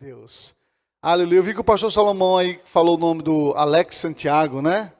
Deus. Aleluia. Eu vi que o pastor Salomão aí falou o nome do Alex Santiago, né?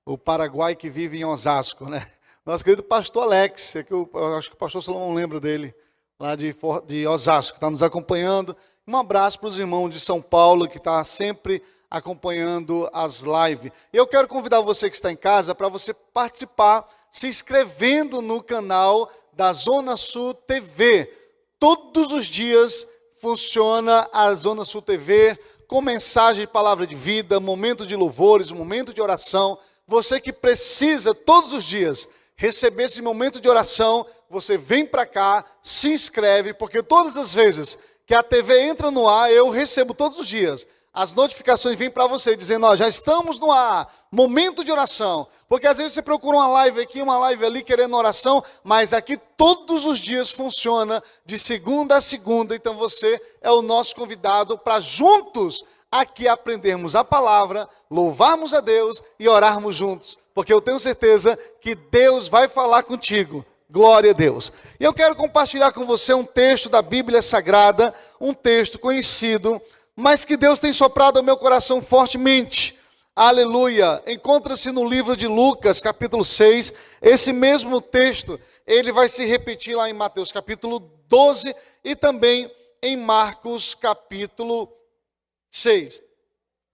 O Paraguai que vive em Osasco, né? Nosso querido pastor Alex, é que eu acho que o pastor Salomão lembra dele, lá de Osasco, que está nos acompanhando. Um abraço para os irmãos de São Paulo, que está sempre acompanhando as lives. Eu quero convidar você que está em casa para você participar, se inscrevendo no canal da Zona Sul TV. Todos os dias funciona a Zona Sul TV com mensagem de palavra de vida, momento de louvores, momento de oração. Você que precisa todos os dias receber esse momento de oração, você vem para cá, se inscreve, porque todas as vezes que a TV entra no ar, eu recebo todos os dias. As notificações vêm para você, dizendo, ó, já estamos no ar, momento de oração. Porque às vezes você procura uma live aqui, uma live ali, querendo oração, mas aqui todos os dias funciona, de segunda a segunda. Então você é o nosso convidado para juntos aqui aprendermos a palavra, louvarmos a Deus e orarmos juntos. Porque eu tenho certeza que Deus vai falar contigo. Glória a Deus. E eu quero compartilhar com você um texto da Bíblia Sagrada, um texto conhecido, mas que Deus tem soprado ao meu coração fortemente. Aleluia. Encontra-se no livro de Lucas, capítulo 6. Esse mesmo texto, ele vai se repetir lá em Mateus, capítulo 12, e também em Marcos, capítulo 6.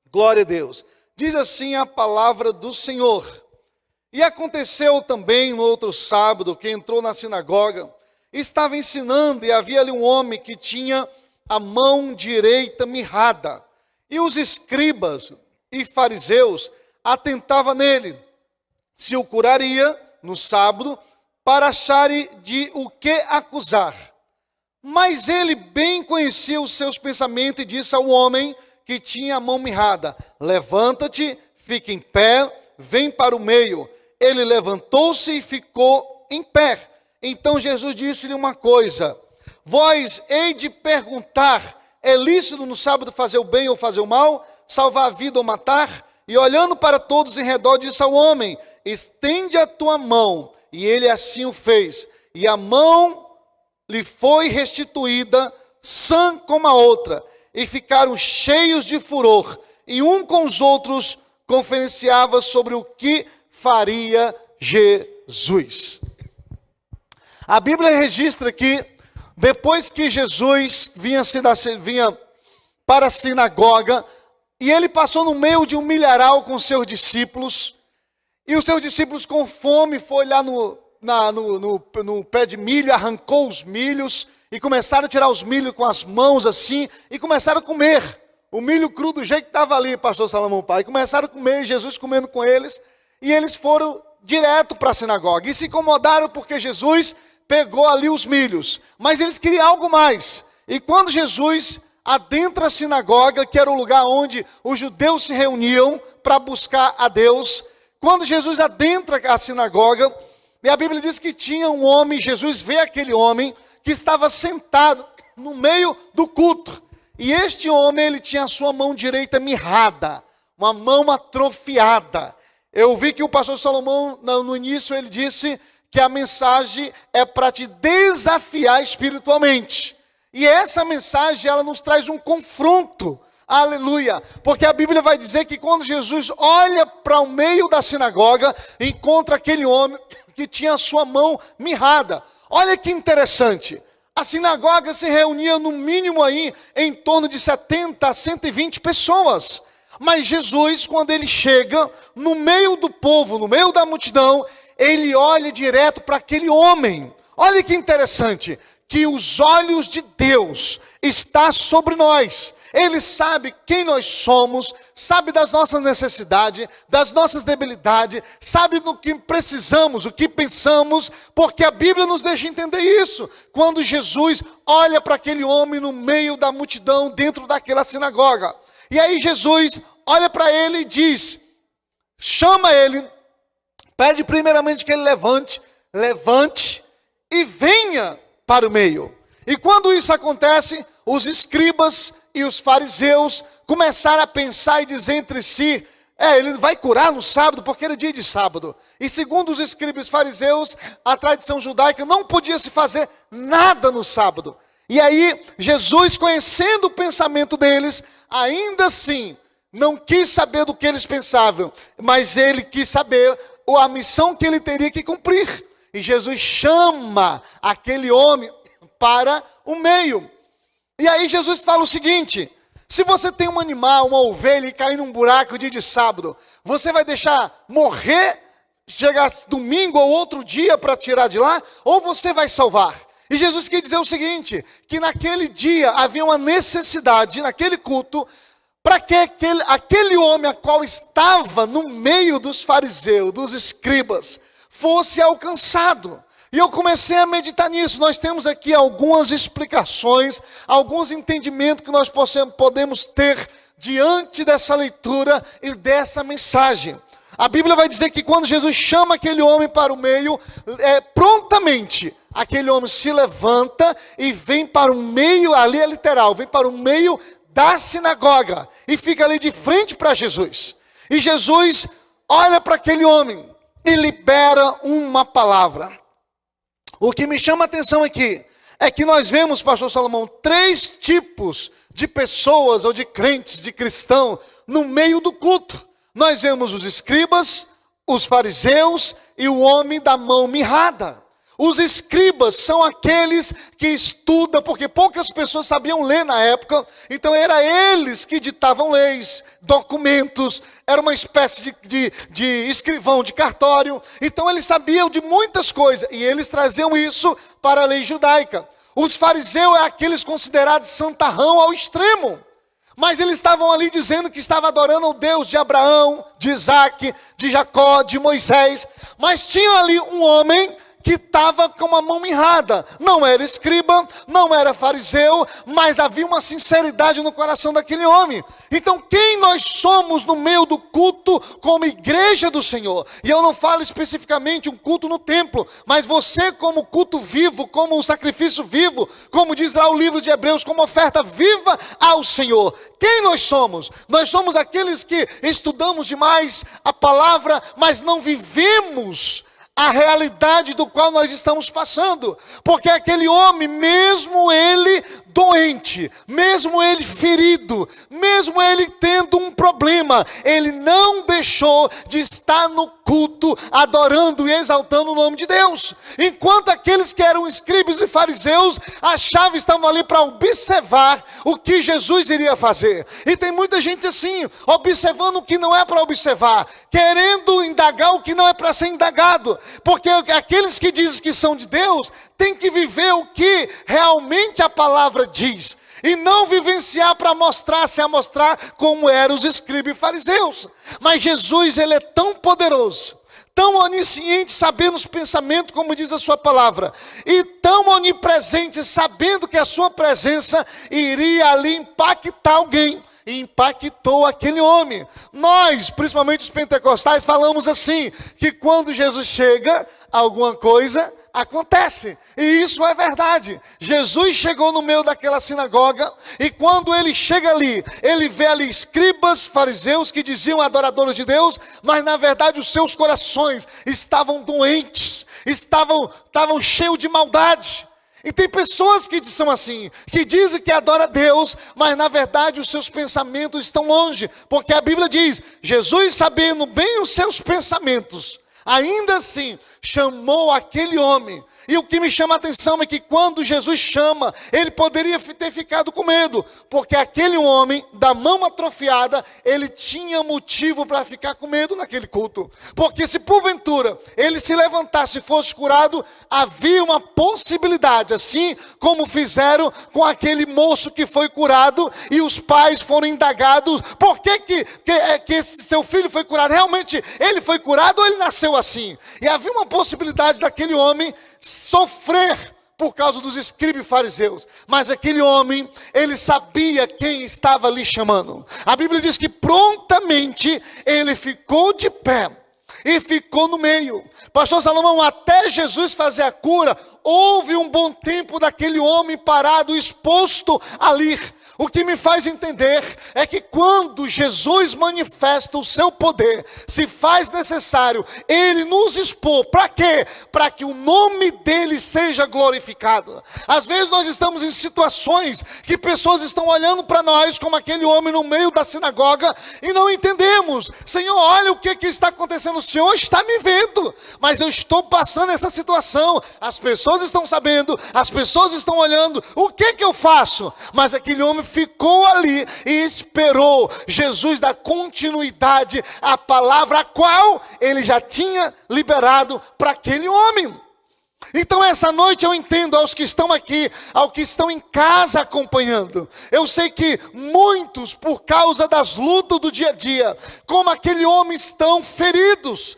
Glória a Deus. Diz assim a palavra do Senhor. E aconteceu também no outro sábado, que entrou na sinagoga, estava ensinando, e havia ali um homem que tinha a mão direita mirrada. E os escribas e fariseus atentavam nele, se o curaria no sábado, para acharem de o que acusar. Mas ele bem conhecia os seus pensamentos e disse ao homem que tinha a mão mirrada, levanta-te, fica em pé, vem para o meio. Ele levantou-se e ficou em pé. Então Jesus disse-lhe uma coisa, vós hei de perguntar, é lícito no sábado fazer o bem ou fazer o mal, salvar a vida ou matar? E olhando para todos em redor, disse ao homem, estende a tua mão. E ele assim o fez. E a mão lhe foi restituída, sã como a outra. E ficaram cheios de furor. E um com os outros conferenciava sobre o que faria Jesus. A Bíblia registra que depois que Jesus vinha para a sinagoga, e ele passou no meio de um milharal com seus discípulos, e os seus discípulos com fome foi lá no pé de milho, arrancou os milhos, e começaram a tirar os milhos com as mãos assim, e começaram a comer o milho cru do jeito que estava ali, pastor Salomão Pai. Começaram a comer, Jesus comendo com eles, e eles foram direto para a sinagoga, e se incomodaram porque Jesus pegou ali os milhos, mas eles queriam algo mais. E quando Jesus adentra a sinagoga, que era o lugar onde os judeus se reuniam para buscar a Deus, quando Jesus adentra a sinagoga, e a Bíblia diz que tinha um homem, Jesus vê aquele homem que estava sentado no meio do culto, e este homem, ele tinha a sua mão direita mirrada, uma mão atrofiada. Eu vi que o pastor Salomão, no início, ele disse que a mensagem é para te desafiar espiritualmente. E essa mensagem, ela nos traz um confronto. Aleluia. Porque a Bíblia vai dizer que quando Jesus olha para o meio da sinagoga, encontra aquele homem que tinha a sua mão mirrada. Olha que interessante. A sinagoga se reunia no mínimo aí em torno de 70 a 120 pessoas. Mas Jesus, quando ele chega no meio do povo, no meio da multidão, ele olha direto para aquele homem. Olha que interessante, que os olhos de Deus estão sobre nós. Ele sabe quem nós somos, sabe das nossas necessidades, das nossas debilidades, sabe do que precisamos, o que pensamos, porque a Bíblia nos deixa entender isso. Quando Jesus olha para aquele homem no meio da multidão, dentro daquela sinagoga. E aí Jesus olha para ele e diz, chama ele, pede primeiramente que ele levante e venha para o meio. E quando isso acontece, os escribas e os fariseus começaram a pensar e dizer entre si, ele vai curar no sábado, porque era dia de sábado. E segundo os escribas e fariseus, a tradição judaica não podia se fazer nada no sábado. E aí, Jesus, conhecendo o pensamento deles, ainda assim, não quis saber do que eles pensavam, mas ele quis saber a missão que ele teria que cumprir. E Jesus chama aquele homem para o meio. E aí Jesus fala o seguinte: se você tem um animal, uma ovelha, e cair num buraco dia de sábado, você vai deixar morrer, chegar domingo ou outro dia para tirar de lá? Ou você vai salvar? E Jesus quer dizer o seguinte, que naquele dia havia uma necessidade, naquele culto, para que aquele homem a qual estava no meio dos fariseus, dos escribas, fosse alcançado. E eu comecei a meditar nisso. Nós temos aqui algumas explicações, alguns entendimentos que nós podemos ter diante dessa leitura e dessa mensagem. A Bíblia vai dizer que quando Jesus chama aquele homem para o meio, prontamente aquele homem se levanta e vem para o meio, ali é literal, vem para o meio da sinagoga e fica ali de frente para Jesus. E Jesus olha para aquele homem e libera uma palavra. O que me chama a atenção aqui é que nós vemos, pastor Salomão, 3 tipos de pessoas ou de crentes, de cristãos, no meio do culto. Nós vemos os escribas, os fariseus e o homem da mão mirrada. Os escribas são aqueles que estudam, porque poucas pessoas sabiam ler na época, então era eles que ditavam leis, documentos, era uma espécie de escrivão, de cartório. Então eles sabiam de muitas coisas, e eles traziam isso para a lei judaica. Os fariseus é aqueles considerados santarrão ao extremo, mas eles estavam ali dizendo que estavam adorando o Deus de Abraão, de Isaac, de Jacó, de Moisés, mas tinha ali um homem que estava com a mão mirrada. Não era escriba, não era fariseu, mas havia uma sinceridade no coração daquele homem. Então quem nós somos no meio do culto como igreja do Senhor? E eu não falo especificamente um culto no templo, mas você como culto vivo, como um sacrifício vivo, como diz lá o livro de Hebreus, como oferta viva ao Senhor. Quem nós somos? Nós somos aqueles que estudamos demais a palavra, mas não vivemos a realidade do qual nós estamos passando. Porque aquele homem, mesmo ele doente, mesmo ele ferido, mesmo ele tendo um problema, ele não deixou de estar no culto, adorando e exaltando o nome de Deus. Enquanto aqueles que eram escribas e fariseus achavam, estavam ali para observar o que Jesus iria fazer. E tem muita gente assim, observando o que não é para observar, querendo indagar o que não é para ser indagado. Porque aqueles que dizem que são de Deus, têm que viver o que realmente a palavra diz. E não vivenciar para mostrar, se amostrar como eram os escribas e fariseus. Mas Jesus, ele é tão poderoso, tão onisciente, sabendo os pensamentos, como diz a sua palavra, e tão onipresente, sabendo que a sua presença iria ali impactar alguém. E impactou aquele homem. Nós, principalmente os pentecostais, falamos assim, que quando Jesus chega, alguma coisa acontece. E isso é verdade. Jesus chegou no meio daquela sinagoga, e quando ele chega ali, ele vê ali escribas, fariseus, que diziam adoradores de Deus, mas na verdade os seus corações estavam doentes, estavam cheios de maldade. E tem pessoas que são assim, que dizem que adora a Deus, mas na verdade os seus pensamentos estão longe. Porque a Bíblia diz, Jesus, sabendo bem os seus pensamentos, ainda assim chamou aquele homem. E o que me chama a atenção é que quando Jesus chama, ele poderia ter ficado com medo, porque aquele homem da mão atrofiada, ele tinha motivo para ficar com medo naquele culto. Porque se porventura ele se levantasse e fosse curado, havia uma possibilidade, assim como fizeram com aquele moço que foi curado, e os pais foram indagados, por que esse seu filho foi curado? Realmente ele foi curado ou ele nasceu assim? E havia uma possibilidade daquele homem sofrer por causa dos escribas e fariseus. Mas aquele homem, ele sabia quem estava ali chamando. A Bíblia diz que prontamente ele ficou de pé e ficou no meio. Pastor Salomão, até Jesus fazer a cura, houve um bom tempo daquele homem parado, exposto ali. O que me faz entender é que quando Jesus manifesta o seu poder, se faz necessário ele nos expor. Para quê? Para que o nome dele seja glorificado. Às vezes nós estamos em situações que pessoas estão olhando para nós como aquele homem no meio da sinagoga e não entendemos. Senhor, olha o que está acontecendo. O Senhor está me vendo, mas eu estou passando essa situação. As pessoas estão sabendo, as pessoas estão olhando. O que eu faço? Mas aquele homem ficou ali e esperou Jesus dar continuidade à palavra a qual ele já tinha liberado para aquele homem. Então essa noite eu entendo aos que estão aqui, aos que estão em casa acompanhando. Eu sei que muitos, por causa das lutas do dia a dia, como aquele homem, estão feridos.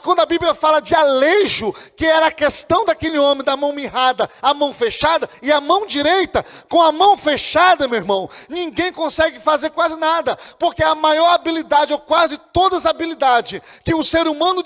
Quando a Bíblia fala de alejo, que era a questão daquele homem da mão mirrada, a mão fechada e a mão direita. Com a mão fechada, meu irmão, ninguém consegue fazer quase nada, porque a maior habilidade, ou quase todas as habilidades que o ser humano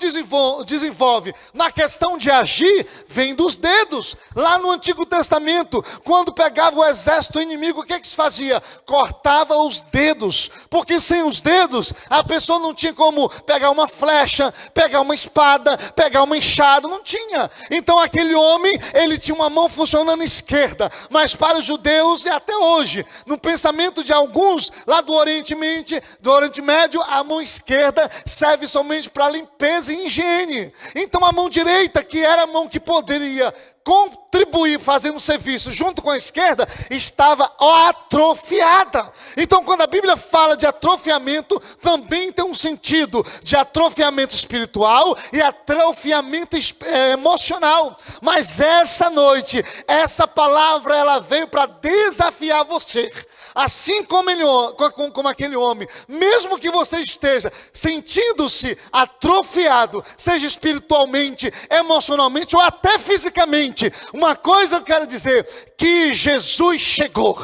desenvolve na questão de agir, vem dos dedos. Lá no Antigo Testamento, quando pegava o exército inimigo, o que se fazia? Cortava os dedos, porque sem os dedos a pessoa não tinha como pegar uma flecha, pegar uma espada, pegar uma enxada, não tinha. Então aquele homem, ele tinha uma mão funcionando esquerda, mas para os judeus e até hoje, no pensamento de alguns lá do Oriente Médio, a mão esquerda serve somente para limpeza e higiene. Então a mão direita, que era a mão que poderia contribuir fazendo serviço junto com a esquerda, estava atrofiada. Então quando a Bíblia fala de atrofiamento, também tem um sentido de atrofiamento espiritual e atrofiamento emocional. Mas essa noite, essa palavra, ela veio para desafiar você. Assim como aquele homem, mesmo que você esteja sentindo-se atrofiado, seja espiritualmente, emocionalmente ou até fisicamente, uma coisa eu quero dizer, que Jesus chegou.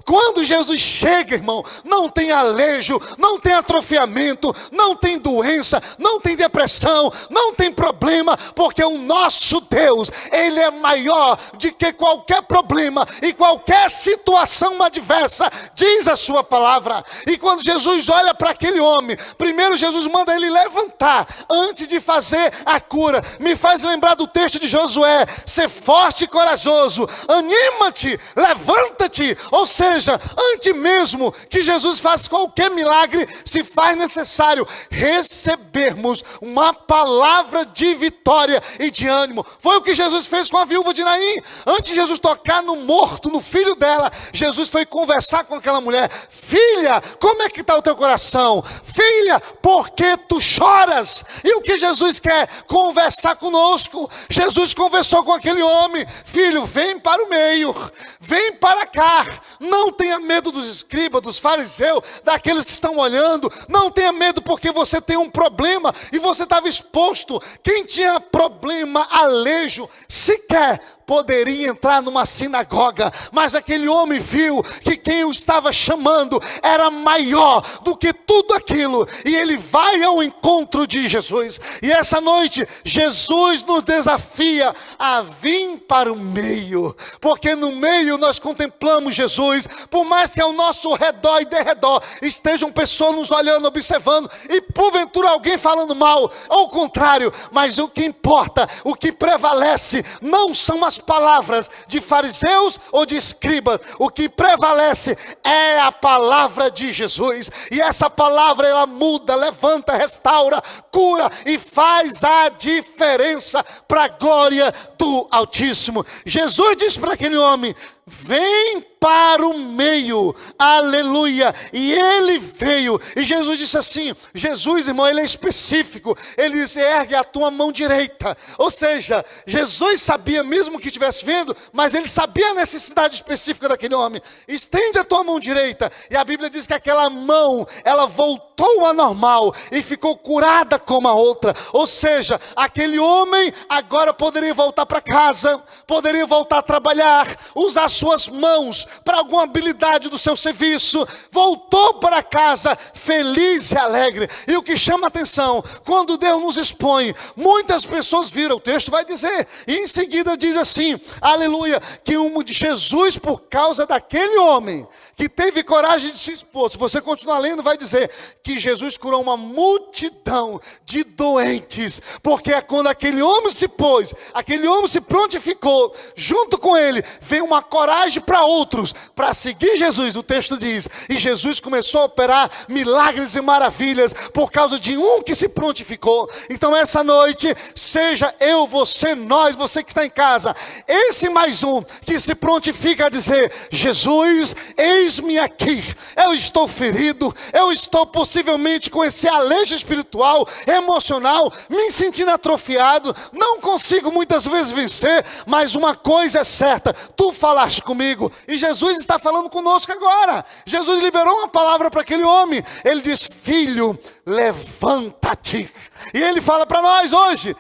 Quando Jesus chega, irmão, não tem alejo, não tem atrofiamento, não tem doença, não tem depressão, não tem problema, porque o nosso Deus, ele é maior do que qualquer problema e qualquer situação adversa, diz a sua palavra. E quando Jesus olha para aquele homem, primeiro Jesus manda ele levantar antes de fazer a cura. Me faz lembrar do texto de Josué: ser forte e corajoso, anima-te, levanta-te. Ou seja, antes mesmo que Jesus faça qualquer milagre, se faz necessário recebermos uma palavra de vitória e de ânimo. Foi o que Jesus fez com a viúva de Naim. Antes de Jesus tocar no morto, no filho dela, Jesus foi conversar com aquela mulher: filha, como é que está o teu coração? Filha, por que tu choras? E o que Jesus quer? Conversar conosco. Jesus conversou com aquele homem: filho, vem para o meio, vem para cá. Não tenha medo dos escribas, dos fariseus, daqueles que estão olhando. Não tenha medo porque você tem um problema e você estava exposto. Quem tinha problema, alejo, sequer poderia entrar numa sinagoga, mas aquele homem viu que quem o estava chamando era maior do que tudo aquilo, e ele vai ao encontro de Jesus. E essa noite Jesus nos desafia a vir para o meio, porque no meio nós contemplamos Jesus. Por mais que ao nosso redor e derredor estejam pessoas nos olhando, observando, e porventura alguém falando mal, ao contrário, mas o que importa, o que prevalece, não são as palavras de fariseus ou de escribas. O que prevalece é a palavra de Jesus. E essa palavra, ela muda, levanta, restaura, cura e faz a diferença para a glória do Altíssimo. Jesus disse para aquele homem: vem para o meio, aleluia. E ele veio, e Jesus disse assim, Jesus, irmão, ele é específico, ele disse: ergue a tua mão direita. Ou seja, Jesus sabia, mesmo que estivesse vendo, mas ele sabia a necessidade específica daquele homem. Estende a tua mão direita. E a Bíblia diz que aquela mão, ela voltou ao normal e ficou curada como a outra. Ou seja, aquele homem agora poderia voltar para casa, poderia voltar a trabalhar, usar suas mãos para alguma habilidade do seu serviço. Voltou para casa feliz e alegre. E o que chama a atenção, quando Deus nos expõe, muitas pessoas viram, o texto vai dizer, e em seguida diz assim, aleluia, que Jesus, por causa daquele homem que teve coragem de se expor, se você continuar lendo, vai dizer que Jesus curou uma multidão de doentes, porque é quando aquele homem se pôs, aquele homem se prontificou, junto com ele, veio uma coragem para outros, para seguir Jesus, o texto diz, e Jesus começou a operar milagres e maravilhas, por causa de um que se prontificou. Então essa noite, seja eu, você, nós, você que está em casa, esse mais um, que se prontifica a dizer, Jesus, eis-me aqui, eu estou ferido, eu estou possivelmente com esse alejo espiritual, emocional, me sentindo atrofiado, não consigo muitas vezes vencer, mas uma coisa é certa, tu falaste comigo, e Jesus está falando conosco agora. Jesus liberou uma palavra para aquele homem, ele diz, filho, levanta-te. E ele fala para nós hoje,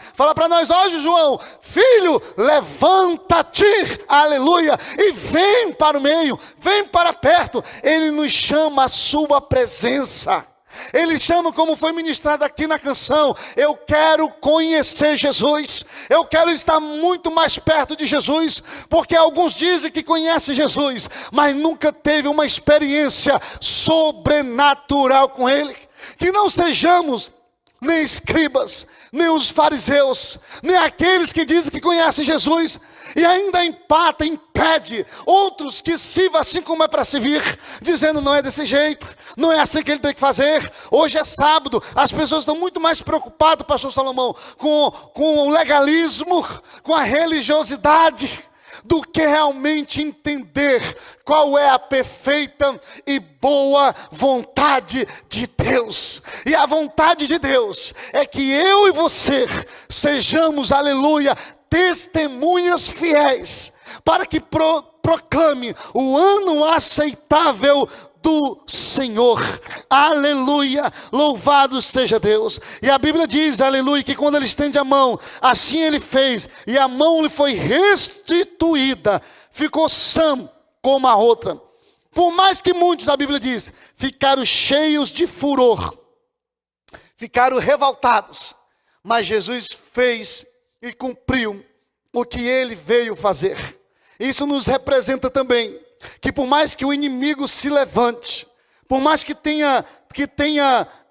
João, filho, levanta-te, aleluia, e vem para o meio, vem para perto. Ele nos chama à sua presença. Ele chama, como foi ministrado aqui na canção, eu quero conhecer Jesus, eu quero estar muito mais perto de Jesus, porque alguns dizem que conhecem Jesus, mas nunca teve uma experiência sobrenatural com Ele. Que não sejamos nem escribas, nem os fariseus, nem aqueles que dizem que conhecem Jesus, e ainda empata, impede outros que sirvam assim como é para servir, dizendo não é desse jeito, não é assim que ele tem que fazer. Hoje é sábado, as pessoas estão muito mais preocupadas, pastor Salomão, com o legalismo, com a religiosidade, do que realmente entender qual é a perfeita e boa vontade de Deus. E a vontade de Deus é que eu e você sejamos, aleluia, testemunhas fiéis, para que proclame o ano aceitável do Senhor, aleluia, louvado seja Deus. E a Bíblia diz, aleluia, que quando ele estende a mão, assim ele fez, e a mão lhe foi restituída, ficou sã como a outra. Por mais que muitos, a Bíblia diz, ficaram cheios de furor, ficaram revoltados, mas Jesus fez e cumpriu o que ele veio fazer. Isso nos representa também, que por mais que o inimigo se levante, por mais que tenha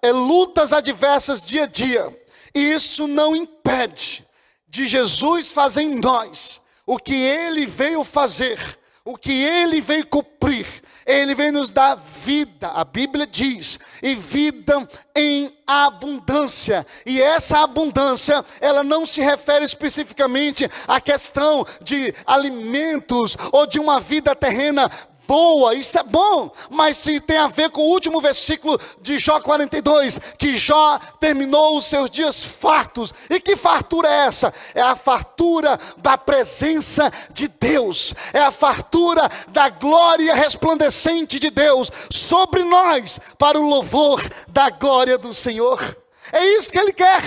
lutas adversas dia a dia, isso não impede de Jesus fazer em nós o que ele veio fazer, o que ele veio cumprir. Ele veio nos dar vida, a Bíblia diz, e vida em abundância. E essa abundância, ela não se refere especificamente à questão de alimentos ou de uma vida terrena boa, isso é bom, mas se tem a ver com o último versículo de Jó 42, que Jó terminou os seus dias fartos. E que fartura é essa? É a fartura da presença de Deus, é a fartura da glória resplandecente de Deus sobre nós, para o louvor da glória do Senhor. É isso que Ele quer,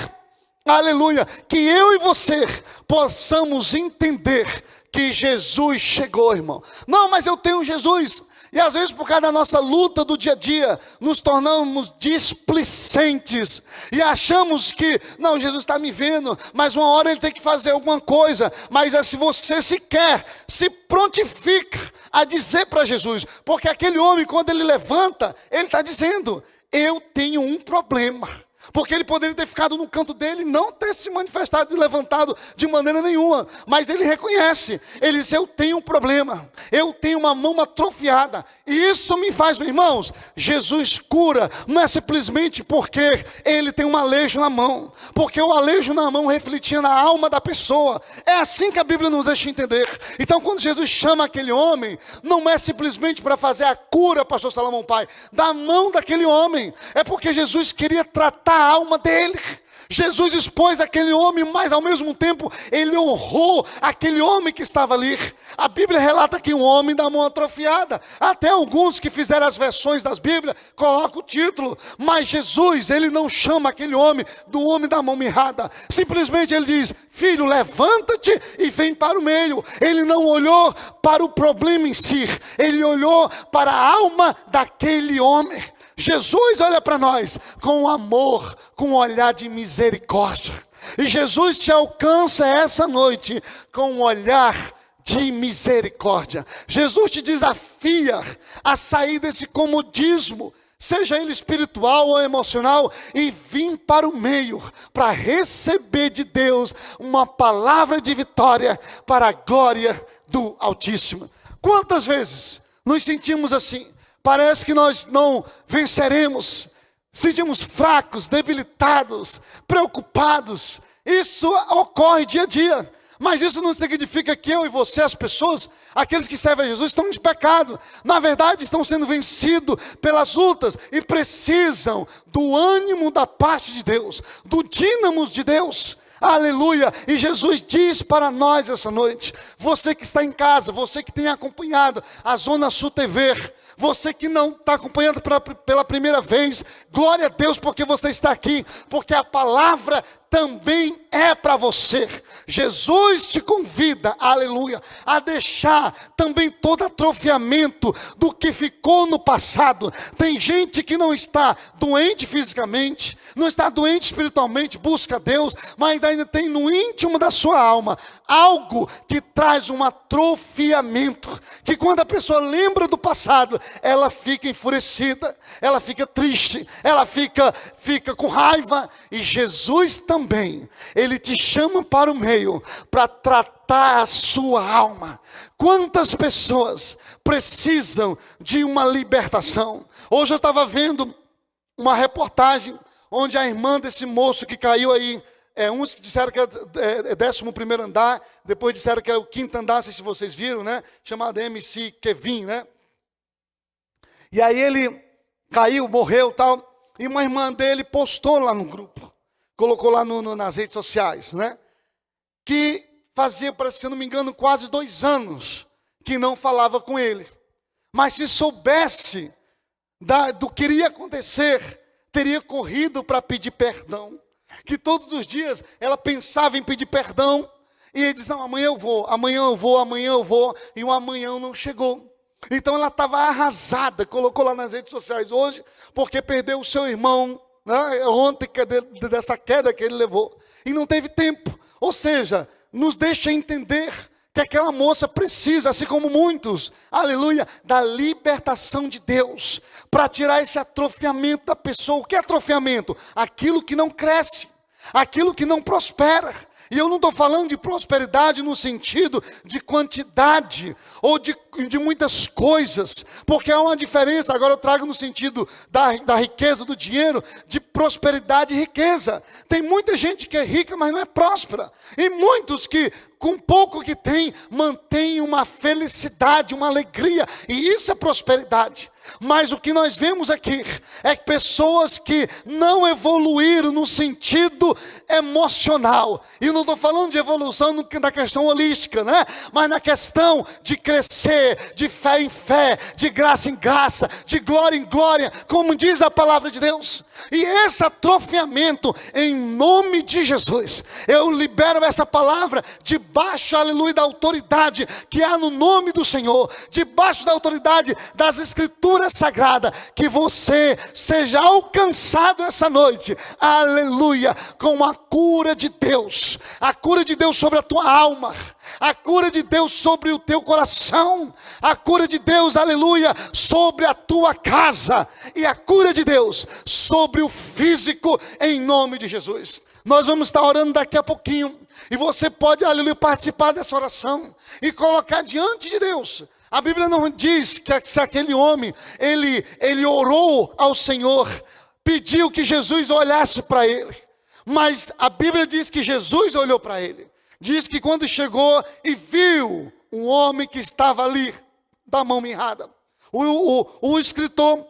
aleluia, que eu e você possamos entender que Jesus chegou, irmão. Não, mas eu tenho Jesus. E às vezes por causa da nossa luta do dia a dia, nos tornamos displicentes. E achamos que, não, Jesus está me vendo, mas uma hora Ele tem que fazer alguma coisa. Mas é se você sequer se prontifica a dizer para Jesus. Porque aquele homem, quando ele levanta, ele está dizendo, eu tenho um problema. Porque ele poderia ter ficado no canto dele e não ter se manifestado e levantado de maneira nenhuma. Mas ele reconhece, ele diz, eu tenho um problema, eu tenho uma mão atrofiada. E isso me faz, irmãos, Jesus cura, não é simplesmente porque ele tem um alejo na mão. Porque o alejo na mão refletia na alma da pessoa. É assim que a Bíblia nos deixa entender. Então quando Jesus chama aquele homem, não é simplesmente para fazer a cura, pastor Salomão Pai, da mão daquele homem. É porque Jesus queria tratar a alma dele. Jesus expôs aquele homem, mas ao mesmo tempo ele honrou aquele homem que estava ali. A Bíblia relata que um homem da mão atrofiada. Até alguns que fizeram as versões das Bíblias colocam o título. Mas Jesus, ele não chama aquele homem do homem da mão mirrada. Simplesmente ele diz: filho, levanta-te e vem para o meio. Ele não olhou para o problema em si. Ele olhou para a alma daquele homem. Jesus olha para nós com amor, com um olhar de misericórdia. E Jesus te alcança essa noite com um olhar de misericórdia. Jesus te desafia a sair desse comodismo, seja ele espiritual ou emocional, e vir para o meio, para receber de Deus uma palavra de vitória para a glória do Altíssimo. Quantas vezes nos sentimos assim? Parece que nós não venceremos, sentimos fracos, debilitados, preocupados. Isso ocorre dia a dia, mas isso não significa que eu e você, as pessoas, aqueles que servem a Jesus, estão de pecado. Na verdade, estão sendo vencidos pelas lutas e precisam do ânimo da parte de Deus, do dínamo de Deus. Aleluia! E Jesus diz para nós essa noite, você que está em casa, você que tem acompanhado a Zona Sul TV, você que não está acompanhando pela primeira vez, glória a Deus porque você está aqui, porque a palavra também é para você. Jesus te convida, aleluia, a deixar também todo atrofiamento do que ficou no passado. Tem gente que não está doente fisicamente, não está doente espiritualmente, busca Deus, mas ainda tem no íntimo da sua alma algo que traz um atrofiamento, que quando a pessoa lembra do passado, ela fica enfurecida, ela fica triste, ela fica com raiva. E Jesus também, ele te chama para o meio, para tratar a sua alma. Quantas pessoas precisam de uma libertação? Hoje eu estava vendo uma reportagem onde a irmã desse moço que caiu aí, uns que disseram que é 11º andar, depois disseram que era o 5º andar, não sei se vocês viram, né? Chamado MC Kevin, né? E aí ele caiu, morreu tal, e uma irmã dele postou lá no grupo, colocou lá nas redes sociais, né? Que fazia, se eu não me engano, quase 2 anos que não falava com ele. Mas se soubesse do que iria acontecer, teria corrido para pedir perdão. Que todos os dias ela pensava em pedir perdão. E ele diz, não, amanhã eu vou, amanhã eu vou, amanhã eu vou. E o amanhã não chegou. Então ela estava arrasada, colocou lá nas redes sociais hoje, porque perdeu o seu irmão, né, ontem, dessa queda que ele levou. E não teve tempo. Ou seja, nos deixa entender que aquela moça precisa, assim como muitos, aleluia, da libertação de Deus, para tirar esse atrofiamento da pessoa. O que é atrofiamento? Aquilo que não cresce, aquilo que não prospera. E eu não estou falando de prosperidade no sentido de quantidade ou de muitas coisas, porque há uma diferença. Agora eu trago no sentido da riqueza, do dinheiro, de prosperidade e riqueza. Tem muita gente que é rica, mas não é próspera. E muitos que, com pouco que tem, mantêm uma felicidade, uma alegria. E isso é prosperidade. Mas o que nós vemos aqui é que pessoas que não evoluíram no sentido emocional. E eu não estou falando de evolução na questão holística, né? Mas na questão de crescer, de fé em fé, de graça em graça, de glória em glória, como diz a palavra de Deus. E esse atrofiamento, em nome de Jesus, eu libero essa palavra debaixo, aleluia, da autoridade que há no nome do Senhor, debaixo da autoridade das Escrituras Sagradas, que você seja alcançado essa noite, aleluia, com a cura de Deus sobre a tua alma, a cura de Deus sobre o teu coração, a cura de Deus, aleluia, sobre a tua casa, e a cura de Deus sobre o físico, em nome de Jesus. Nós vamos estar orando daqui a pouquinho, e você pode, aleluia, participar dessa oração, e colocar diante de Deus. A Bíblia não diz que se aquele homem, ele orou ao Senhor, pediu que Jesus olhasse para ele, mas a Bíblia diz que Jesus olhou para ele. Diz que quando chegou e viu um homem que estava ali, da mão mirrada, o escritor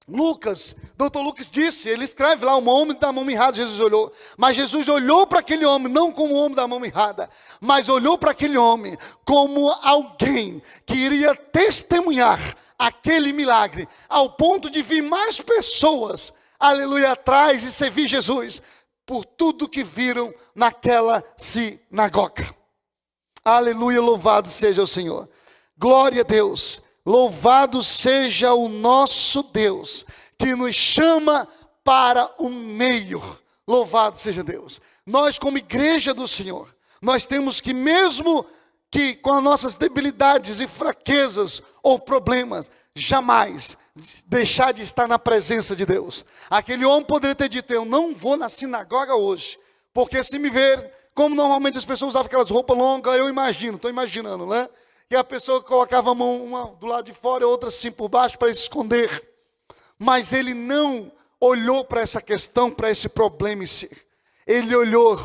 Lucas, doutor Lucas disse, ele escreve lá, um homem da mão mirrada, Jesus olhou. Mas Jesus olhou para aquele homem, não como o homem da mão mirrada, mas olhou para aquele homem como alguém que iria testemunhar aquele milagre, ao ponto de vir mais pessoas, aleluia, atrás e servir Jesus, por tudo que viram naquela sinagoga. Aleluia, louvado seja o Senhor. Glória a Deus. Louvado seja o nosso Deus, que nos chama para um meio. Louvado seja Deus. Nós, como igreja do Senhor, nós temos que, mesmo que com as nossas debilidades e fraquezas ou problemas, jamais deixar de estar na presença de Deus. Aquele homem poderia ter dito, eu não vou na sinagoga hoje, porque se me ver, como normalmente as pessoas usavam aquelas roupas longas, eu imagino, estou imaginando, né? Que a pessoa colocava a mão uma do lado de fora e outra assim por baixo para se esconder. Mas ele não olhou para essa questão, para esse problema em si. Ele olhou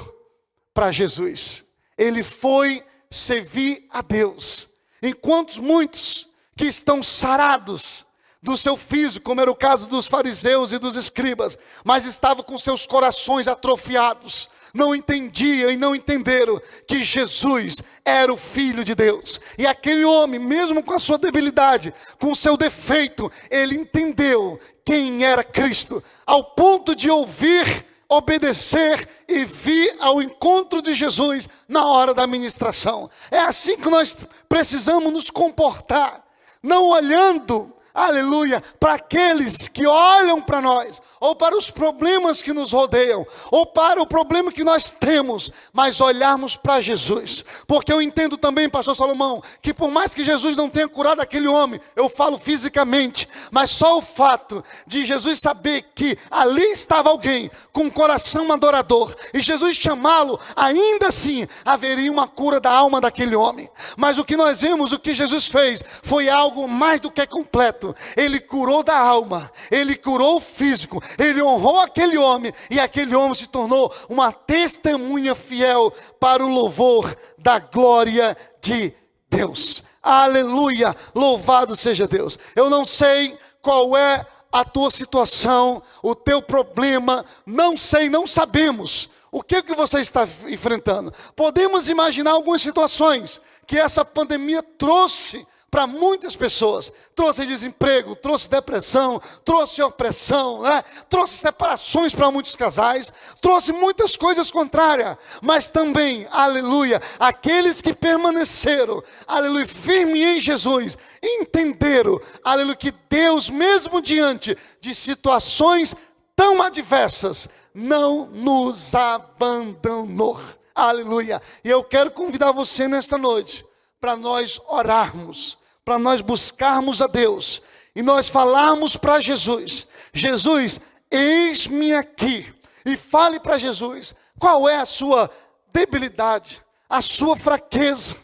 para Jesus. Ele foi servir a Deus. Enquanto muitos que estão sarados do seu físico, como era o caso dos fariseus e dos escribas, mas estavam com seus corações atrofiados, não entendiam e não entenderam que Jesus era o Filho de Deus. E aquele homem, mesmo com a sua debilidade, com o seu defeito, ele entendeu quem era Cristo, ao ponto de ouvir, obedecer e vir ao encontro de Jesus na hora da ministração. É assim que nós precisamos nos comportar, não olhando, aleluia, para aqueles que olham para nós, ou para os problemas que nos rodeiam, ou para o problema que nós temos, mas olharmos para Jesus. Porque eu entendo também, pastor Salomão, que por mais que Jesus não tenha curado aquele homem, eu falo fisicamente, mas só o fato de Jesus saber que ali estava alguém com um coração adorador, e Jesus chamá-lo, ainda assim haveria uma cura da alma daquele homem. Mas o que nós vemos, o que Jesus fez, foi algo mais do que completo. Ele curou da alma, ele curou o físico, ele honrou aquele homem, e aquele homem se tornou uma testemunha fiel para o louvor da glória de Deus. Aleluia, louvado seja Deus. Eu não sei qual é a tua situação, o teu problema, não sei, não sabemos o que você está enfrentando. Podemos imaginar algumas situações que essa pandemia trouxe para muitas pessoas. Trouxe desemprego, trouxe depressão, trouxe opressão, né? Trouxe separações para muitos casais, trouxe muitas coisas contrárias, mas também, aleluia, aqueles que permaneceram, aleluia, firme em Jesus, entenderam, aleluia, que Deus, mesmo diante de situações tão adversas, não nos abandonou, aleluia. E eu quero convidar você nesta noite, para nós orarmos, para nós buscarmos a Deus, e nós falarmos para Jesus, Jesus, eis-me aqui, e fale para Jesus, qual é a sua debilidade, a sua fraqueza,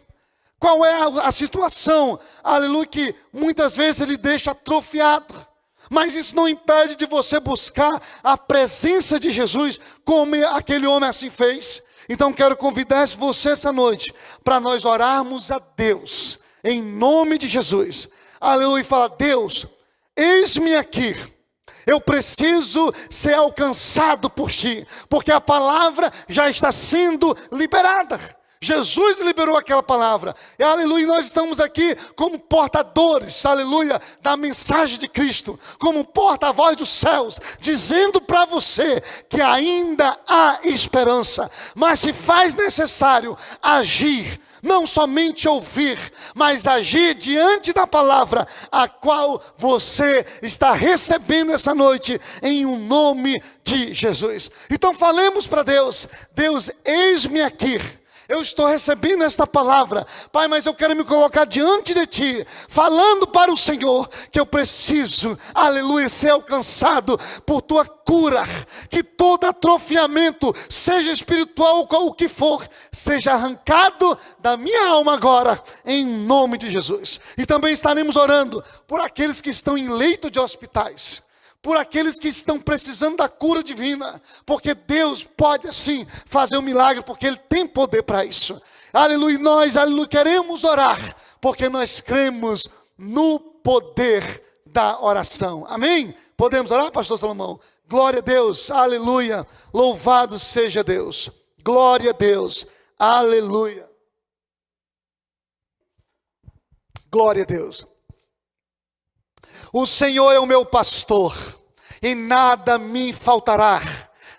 qual é a situação, aleluia, que muitas vezes ele deixa atrofiado, mas isso não impede de você buscar a presença de Jesus, como aquele homem assim fez. Então quero convidar você essa noite, para nós orarmos a Deus, em nome de Jesus, aleluia, e falar, Deus, eis-me aqui, eu preciso ser alcançado por Ti, porque a palavra já está sendo liberada, Jesus liberou aquela palavra, e aleluia, nós estamos aqui como portadores, aleluia, da mensagem de Cristo, como porta-voz dos céus, dizendo para você que ainda há esperança, mas se faz necessário agir, não somente ouvir, mas agir diante da palavra, a qual você está recebendo essa noite, em um nome de Jesus. Então falemos para Deus, Deus, eis-me aqui, eu estou recebendo esta palavra, Pai, mas eu quero me colocar diante de Ti, falando para o Senhor, que eu preciso, aleluia, ser alcançado por Tua cura, que todo atrofiamento, seja espiritual ou o que for, seja arrancado da minha alma agora, em nome de Jesus. E também estaremos orando por aqueles que estão em leito de hospitais, por aqueles que estão precisando da cura divina, porque Deus pode assim fazer um milagre, porque Ele tem poder para isso. Aleluia, nós, aleluia, queremos orar, porque nós cremos no poder da oração. Amém? Podemos orar, pastor Salomão? Glória a Deus, aleluia, louvado seja Deus, glória a Deus, aleluia. Glória a Deus. O Senhor é o meu pastor, e nada me faltará.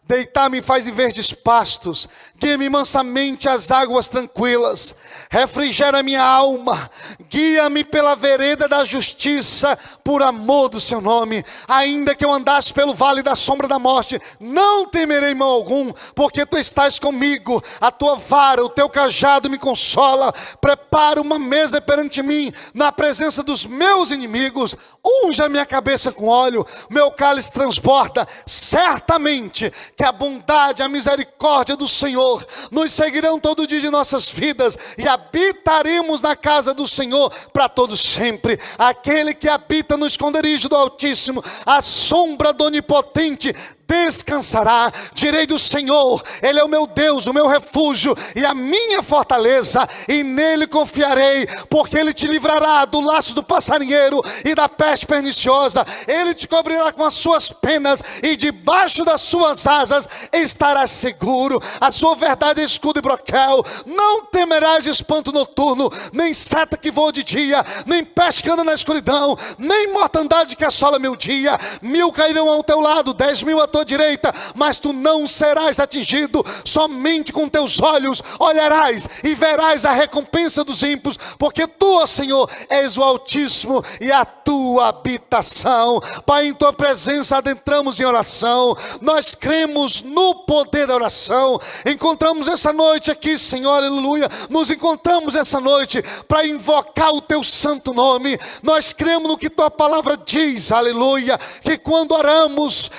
Deitar-me faz em verdes pastos, guia-me mansamente às águas tranquilas, refrigera minha alma, guia-me pela vereda da justiça, por amor do seu nome. Ainda que eu andasse pelo vale da sombra da morte, não temerei mal algum, porque tu estás comigo, a tua vara, o teu cajado me consola. Prepara uma mesa perante mim, na presença dos meus inimigos. Unja minha cabeça com óleo, meu cálice transborda. Certamente que a bondade, a misericórdia do Senhor nos seguirão todo dia de nossas vidas, e habitaremos na casa do Senhor para todos sempre. Aquele que habita no esconderijo do Altíssimo, à sombra do Onipotente, descansará. Direi do Senhor, Ele é o meu Deus, o meu refúgio e a minha fortaleza, e nele confiarei, porque Ele te livrará do laço do passarinheiro e da peste perniciosa. Ele te cobrirá com as suas penas, e debaixo das suas asas estarás seguro. A sua verdade é escudo e broquel. Não temerás espanto noturno, nem seta que voa de dia, nem peste que anda na escuridão, nem mortandade que assola meu dia. 1000 cairão ao teu lado, 10.000 à tua direita, mas tu não serás atingido. Somente com teus olhos olharás e verás a recompensa dos ímpios, porque tu, ó Senhor, és o Altíssimo e a tua habitação. Pai, em tua presença adentramos em oração. Nós cremos no poder da oração. Encontramos essa noite aqui, Senhor, aleluia. Nos encontramos essa noite para invocar o teu santo nome. Nós cremos no que tua palavra diz, aleluia, que quando oramos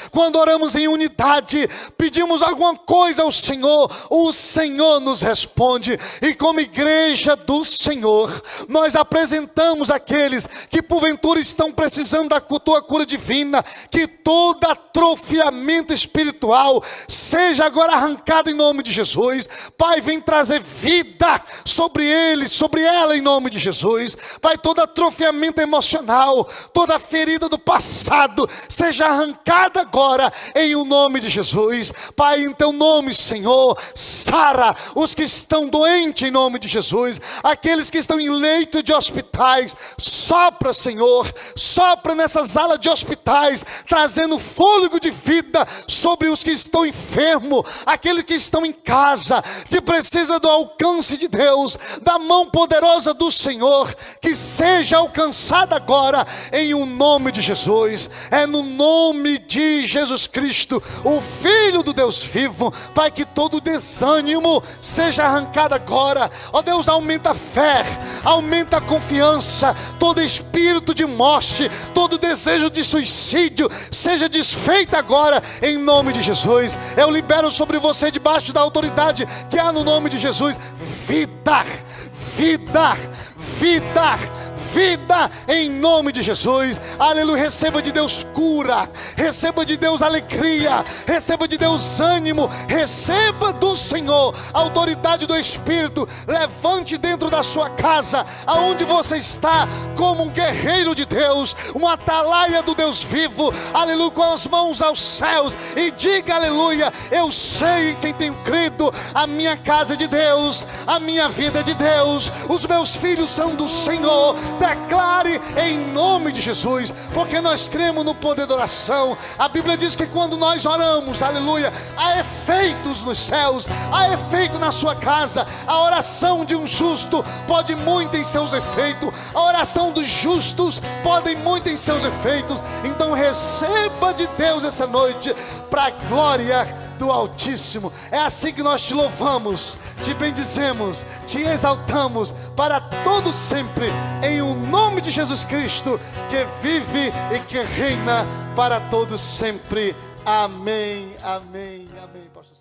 em unidade, pedimos alguma coisa ao Senhor, o Senhor nos responde. E como igreja do Senhor, nós apresentamos aqueles que porventura estão precisando da tua cura divina, que todo atrofiamento espiritual seja agora arrancado em nome de Jesus. Pai, vem trazer vida sobre ele, sobre ela, em nome de Jesus. Pai, todo atrofiamento emocional, toda ferida do passado seja arrancada agora em o nome de Jesus. Pai, em teu nome, Senhor, sara os que estão doentes em nome de Jesus, aqueles que estão em leito de hospitais. Sopra, Senhor, sopra nessas alas de hospitais, trazendo fôlego de vida sobre os que estão enfermos, aqueles que estão em casa, que precisa do alcance de Deus, da mão poderosa do Senhor, que seja alcançada agora em o nome de Jesus. É no nome de Jesus Cristo, o Filho do Deus vivo. Pai, que todo desânimo seja arrancado agora. Ó Deus, aumenta a fé, aumenta a confiança. Todo espírito de morte, todo desejo de suicídio seja desfeito agora em nome de Jesus. Eu libero sobre você, debaixo da autoridade que há no nome de Jesus, vida, vida, vida, vida em nome de Jesus. Aleluia. Receba de Deus cura, receba de Deus alegria, receba de Deus ânimo, receba do Senhor a autoridade do Espírito. Levante dentro da sua casa, aonde você está, como um guerreiro de Deus, uma atalaia do Deus vivo, aleluia, com as mãos aos céus, e diga aleluia: eu sei em quem tenho crido. A minha casa é de Deus, a minha vida é de Deus, os meus filhos são do Senhor. Declare em nome de Jesus, porque nós cremos no poder da oração. A Bíblia diz que quando nós oramos, aleluia, há efeitos nos céus, há efeito na sua casa. A oração de um justo pode muito em seus efeitos, a oração dos justos pode muito em seus efeitos. Então receba de Deus essa noite, para a glória do Altíssimo. É assim que nós te louvamos, te bendizemos, te exaltamos para todo sempre, em o nome de Jesus Cristo, que vive e que reina para todo sempre. Amém, amém, amém. Pastor